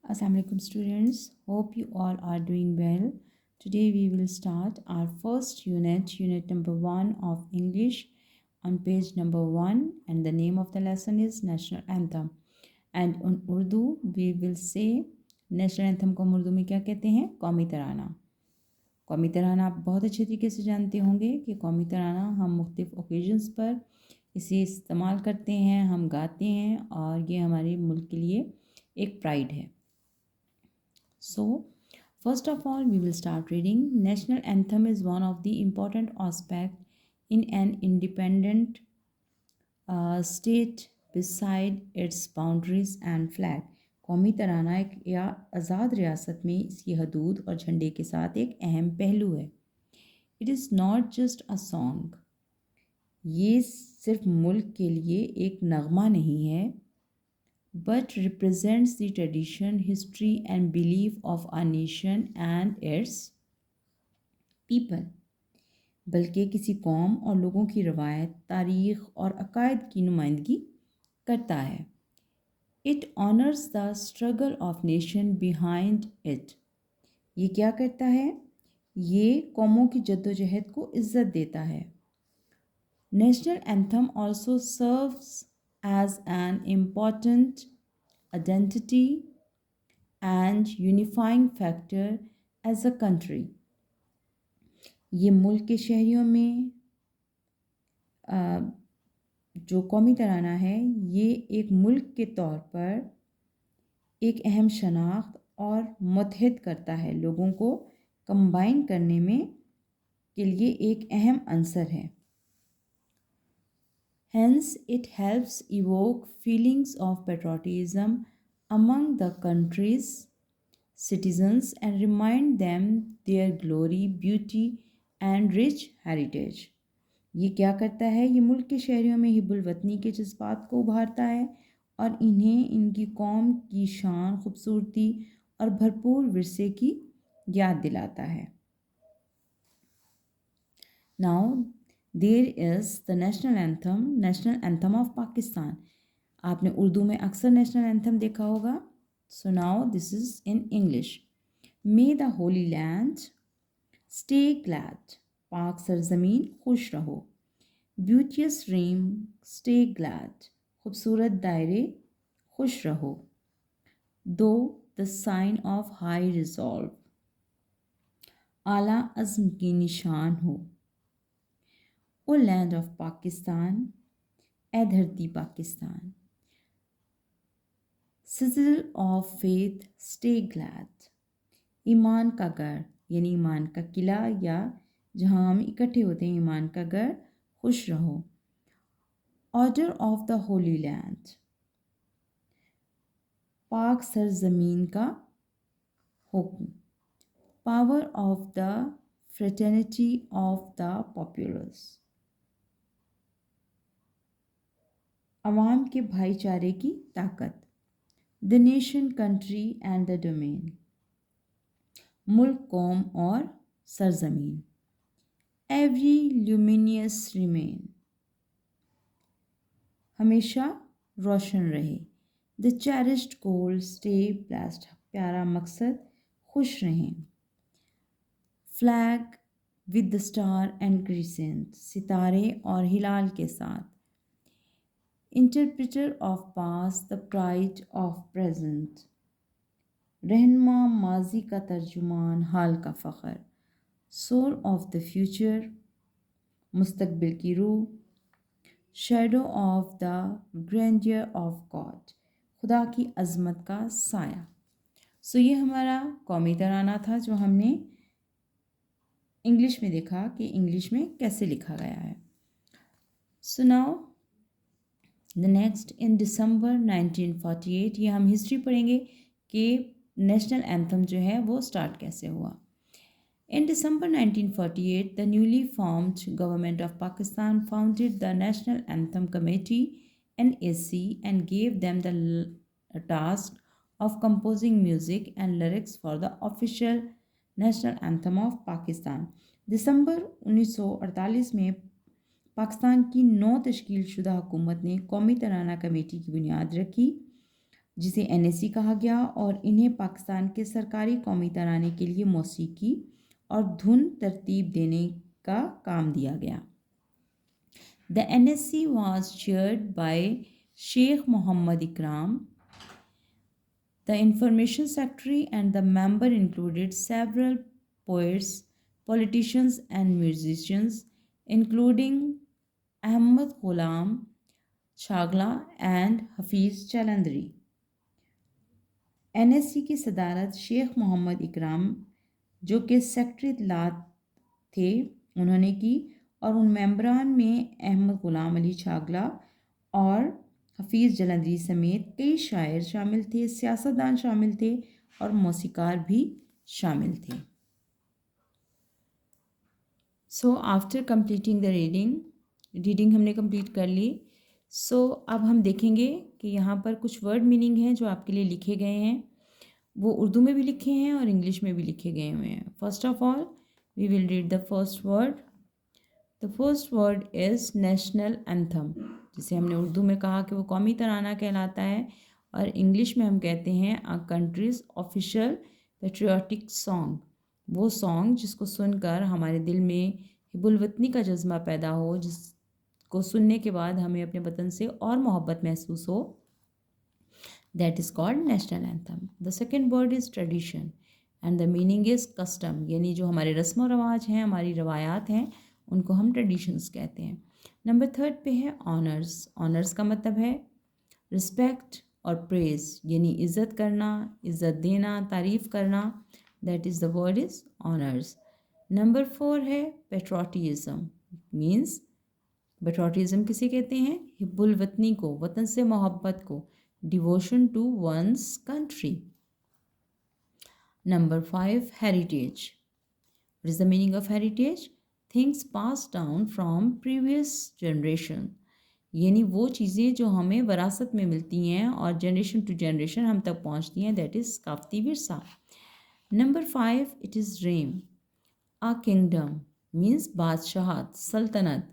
Assalamu alaikum students. Hope you all are doing well. Today we will start our first unit, unit number 1 of English on page number 1, and the name of the lesson is National Anthem. And in Urdu we will say National Anthem को हम उर्दू में क्या कहते हैं? कौमी तराना। कौमी तराना आप बहुत अच्छे तरीके से जानते होंगे कि कौमी तराना हम मुख्तलिफ़ ओकेजन्स पर इसे इस्तेमाल करते हैं, हम गाते हैं और ये हमारे मुल्क के लिए एक प्राइड है। So, first of all, we will start reading. National anthem is one of the important aspects in an independent state beside its boundaries and flag. कौमी तराना एक या आज़ाद रियासत में इसकी हदूद और झंडे के साथ एक अहम पहलू है। It is not just a song. ये सिर्फ मुल्क के लिए एक नगमा नहीं है, but represents the tradition, history and belief of our nation and its people. बल्कि किसी कौम और लोगों की रवायत, तारीख़ और अकायद की नुमाइंदगी करता है। It honors the struggle of nation behind it. ये क्या करता है? ये कौमों की जद्दोजहद को इज़्ज़त देता है। National anthem also serves as an important identity and unifying factor as a country. ये मुल्क के शहरियों में जो कौमी तराना है ये एक मुल्क के तौर पर एक अहम शनाख्त और मुत्तहिद करता है, लोगों को कंबाइन करने में के लिए एक अहम अंसर है। Hence, it helps evoke feelings of patriotism among the country's citizens and remind them their glory, beauty and rich heritage. ये क्या करता है? ये मुल्क के शहरियों में हिब्बुल वतनी के जज्बात को उभारता है और इन्हें इनकी कौम की शान, खूबसूरती और भरपूर विरसे की याद दिलाता है। Now, there is the national anthem of Pakistan. आपने उर्दू में अक्सर नेशनल एंथम देखा होगा। So now this is in English. May the holy land stay glad. पाक सरजमीन खुश रहो। Beauteous rim stay glad. खूबसूरत दायरे खुश रहो। Though the sign of high resolve. आला अज़्म की निशान हो। O land of Pakistan, ए धरती Pakistan. Citadel of faith, stay glad. ईमान का गढ़ यानी ईमान का किला या जहाँ हम इकट्ठे होते हैं, ईमान का गढ़ खुश रहो। Order of the Holy Land, पाक सरजमीन का हुक्म। Power of the fraternity of the populace, अवाम के भाईचारे की ताकत। The nation, country and the domain, मुल्क, कौम और सरजमीन। Every luminous remain, हमेशा रोशन रहे। The cherished goal stay blessed, प्यारा मकसद खुश रहें। Flag with the star and crescent, सितारे और हिलाल के साथ। Interpreter of past, the pride of present, रहनुमा माजी का तर्जुमान, हाल का फ़ख्र। Soul of the future, मुस्तकबिल की रूह। Shadow of the grandeur of God, खुदा की अज़मत का साया। सो ये हमारा कौमी तराना था जो हमने इंग्लिश में देखा कि इंग्लिश में कैसे लिखा गया है। सो नाउ द नेक्स्ट, इन दिसंबर 1948, ये हम हिस्ट्री पढ़ेंगे कि नेशनल एंथम जो है वो स्टार्ट कैसे हुआ। In December 1948, the newly formed government of Pakistan founded the National Anthem Committee (NAC) and gave them the task of composing music and lyrics for the official National Anthem of Pakistan. दिसंबर 1948 में पाकिस्तान की 9 तश्कील शुदा हुकूमत ने कौमी तराना committee की बुनियाद रखी जिसे NSE कहा गया, और इन्हें पाकिस्तान के सरकारी कौमी तराने के लिए मौसीकी और धुन तरतीब देने का काम दिया गया। The NSE was chaired by Sheikh Mohammed Ikram. The information secretary and the member included several poets, politicians and musicians, including Ahmad Ghulam Shagla and Hafiz Chalandri. NSE की सदारत शेख मोहम्मद इकराम जो कि सेक्रेटरी इत्तलात थे उन्होंने की, और उन मेंबरान में अहमद ग़ुलाम अली छागला और हफीज़ जलंधरी समेत कई शायर शामिल थे, सियासतदान शामिल थे और मौसीकार भी शामिल थे। So after completing the reading हमने कंप्लीट कर ली। सो अब हम देखेंगे कि यहाँ पर कुछ वर्ड मीनिंग हैं जो आपके लिए लिखे गए हैं। वो उर्दू में भी लिखे हैं और इंग्लिश में भी लिखे गए हुए हैं। First of all we will read the first word. The first word is national anthem, जिसे हमने उर्दू में कहा कि वो कौमी तराना कहलाता है, और इंग्लिश में हम कहते हैं अ कंट्रीज़ ऑफिशियल पेट्रियाटिक सॉन्ग। वो सॉन्ग जिसको सुनकर हमारे दिल में हिब्बुल वतनी का जज्बा पैदा हो, जिसको सुनने के बाद हमें अपने वतन से और मोहब्बत महसूस हो, that is called national anthem. The second word is tradition and the meaning is custom, यानी जो हमारे रस्म व रवाज हैं, हमारी रवायात हैं, उनको हम ट्रेडिशंस कहते हैं। नंबर थर्ड पे है ऑनर्स। ऑनर्स का मतलब है रिस्पेक्ट और प्रेज़, यानी इज़्ज़त करना, इज़्ज़त देना, तारीफ़ करना, that is the word is honours. Number four है पेट्रोटिज़म, मीन्स पेट्रोटिज़म किसे कहते हैं? हिब्बुल वतनी को, वतन से मोहब्बत को, devotion to one's country. Number five heritage. What is the meaning of heritage? Things pass down from previous generation, यानी वो चीज़ें जो हमें वरासत में मिलती हैं और जनरेशन टू जनरेशन हम तक पहुंचती हैं, दैट इज़ सकाफ़ती विरसा। Number five it is realm, a kingdom means बादशाहत, सल्तनत।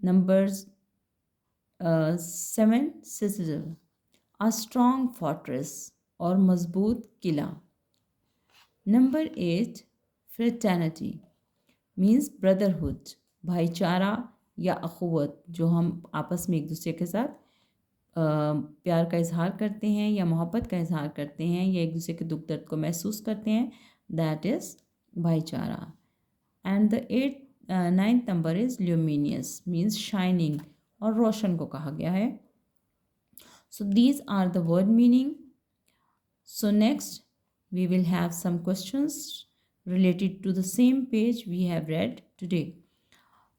Number seven citadel, a strong fortress और मजबूत किला। Number eight fraternity means brotherhood, भाईचारा या अखुवत, जो हम आपस में एक दूसरे के साथ प्यार का इजहार करते हैं या मोहब्बत का इजहार करते हैं या एक दूसरे के दुख दर्द को महसूस करते हैं, दैट इज़ भाईचारा। And the ninth number is luminous means shining, और रोशन को कहा गया है। So these are the word meaning. So next we will have some questions related to the same page we have read today.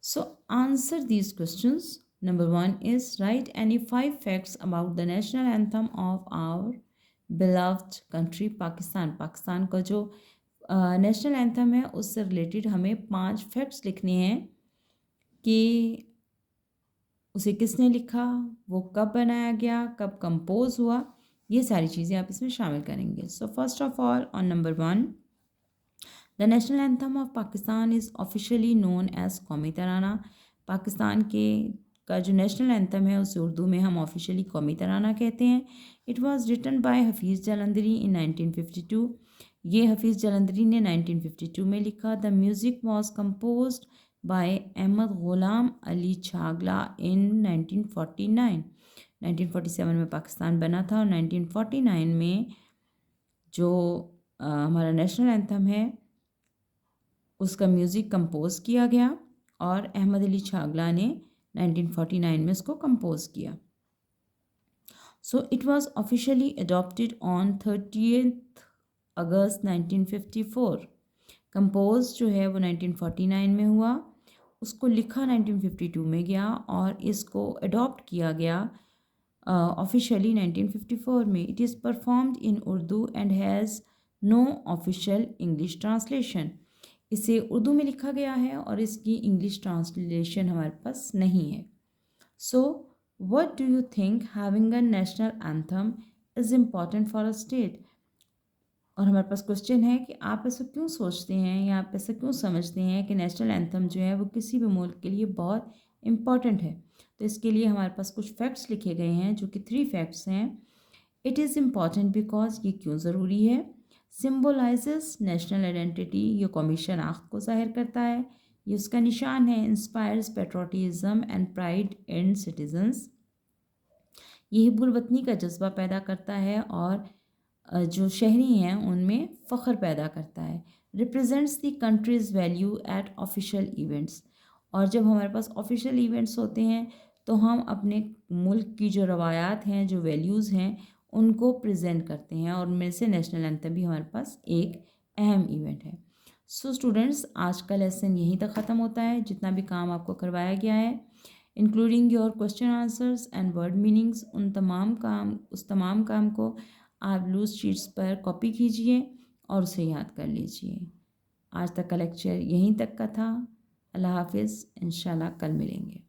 So answer these questions. Number one is write any 5 facts about the national anthem of our beloved country Pakistan. Pakistan का जो national anthem है उससे related हमें 5 facts लिखने हैं कि उसे किसने लिखा, वो कब बनाया गया, कब कंपोज हुआ, ये सारी चीज़ें आप इसमें शामिल करेंगे। So first of all on number one, the national anthem of Pakistan is officially known as कौमी तराना। पाकिस्तान के का जो नेशनल एंथम है उसे उर्दू में हम ऑफिशियली कौमी तराना कहते हैं। It was written by Hafeez Jalandhari in 1952। ये हफीज़ जलंधरी ने 1952 में लिखा। The music was composed by Ahmed Ghulam Ali Chagla in 1949। 1947 में पाकिस्तान बना था और 1949 में जो हमारा नेशनल एंथम है उसका म्यूज़िक कंपोज किया गया और अहमद अली छागला ने 1949 में इसको कंपोज किया। So it was officially adopted on 30th August 1954। Compose जो है वो 1949 में हुआ, उसको लिखा 1952 में गया और इसको अडॉप्ट किया गया ऑफिशियली 1954 में। It is performed in Urdu and has no official English translation. इसे उर्दू में लिखा गया है और इसकी इंग्लिश ट्रांसलेशन हमारे पास नहीं है। So what do you think having a national anthem is important for a state? और हमारे पास क्वेश्चन है कि आप ऐसा क्यों सोचते हैं या आप ऐसा क्यों समझते हैं कि नेशनल एंथम जो है वो किसी भी मुल्क के लिए बहुत इम्पॉर्टेंट है। तो इसके लिए हमारे पास कुछ फैक्ट्स लिखे गए हैं जो कि 3 फैक्ट्स हैं। इट इज़ इम्पॉर्टेंट बिकॉज, ये क्यों ज़रूरी है। सिम्बोलाइजेस नेशनल आइडेंटिटी, ये कौमी शनाख्त को ज़ाहिर करता है, ये उसका निशान है। Inspires patriotism and pride in citizens, ये हिब्बुल-वतनी का जज्बा पैदा करता है और जो शहरी हैं उनमें फ़ख्र पैदा करता है। Represents the country's value at official events, और जब हमारे पास ऑफिशियल इवेंट्स होते हैं तो हम अपने मुल्क की जो रवायात हैं, जो वैल्यूज़ हैं, उनको प्रेजेंट करते हैं, और उनमें से नेशनल एंथम भी हमारे पास एक अहम इवेंट है। सो स्टूडेंट्स, आज का लेसन यहीं तक ख़त्म होता है। जितना भी काम आपको करवाया गया है, including your question answers and word meanings, उस तमाम काम को आप लूज शीट्स पर कॉपी कीजिए और उसे याद कर लीजिए। आज तक का लेक्चर यहीं तक का था। अल्लाह हाफिज़, इंशाल्लाह कल मिलेंगे।